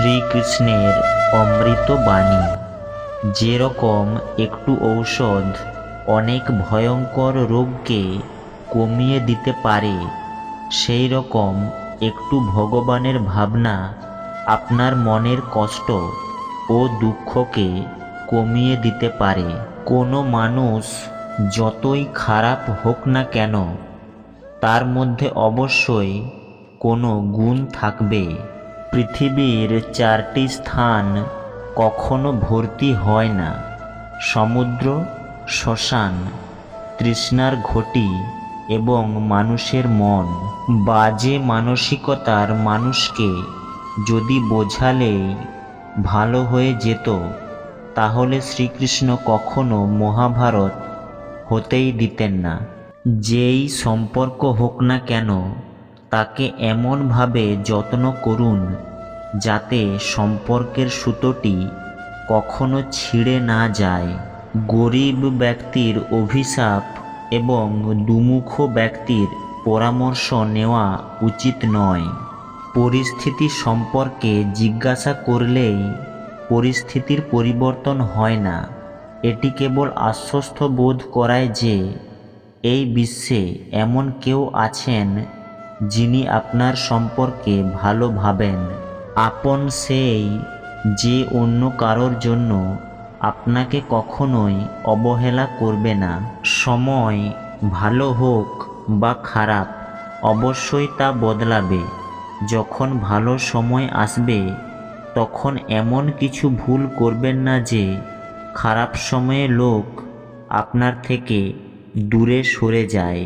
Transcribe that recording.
শ্রীকৃষ্ণের অমৃত বাণী। যেরকম একটু ঔষধ অনেক ভয়ঙ্কর রোগকে কমিয়ে দিতে পারে, সেই রকম একটু ভগবানের ভাবনা আপনার মনের কষ্ট ও দুঃখকে কমিয়ে দিতে পারে। কোনো মানুষ যতই খারাপ হোক না কেন, তার মধ্যে অবশ্যই কোনো গুণ থাকবে। পৃথিবীর 4টি স্থান কখনো ভর্তি হয় না: সমুদ্র, শ্মশান, তৃষ্ণার ঘটি এবং মানুষের মন। বাজে মানসিকতার মানুষকে যদি বোঝালেই ভালো হয়ে যেত, তাহলে শ্রীকৃষ্ণ কখনো মহাভারত হতেই দিতেন না। যেই সম্পর্ক হোক না কেন, তাকে এমনভাবে যত্ন করুন যাতে সম্পর্কের সুতোটি কখনো ছিঁড়ে না যায়। গরিব ব্যক্তির অভিশাপ এবং দুমুখ ব্যক্তির পরামর্শ নেওয়া উচিত নয়। পরিস্থিতি সম্পর্কে জিজ্ঞাসা করলেই পরিস্থিতির পরিবর্তন হয় না। এটি কেবল আশ্বস্ত বোধ করায় যে এই বিশ্বে এমন কেউ আছেন যিনি আপনার সম্পর্কে ভালো ভাবেন। আপন সেই যে অন্য কারোর জন্য আপনাকে কখনোই অবহেলা করবে না। সময় ভালো হোক বা খারাপ, অবশ্যই তা বদলাবে। যখন ভালো সময় আসবে, তখন এমন কিছু ভুল করবেন না যে খারাপ সময়ে লোক আপনার থেকে দূরে সরে যায়।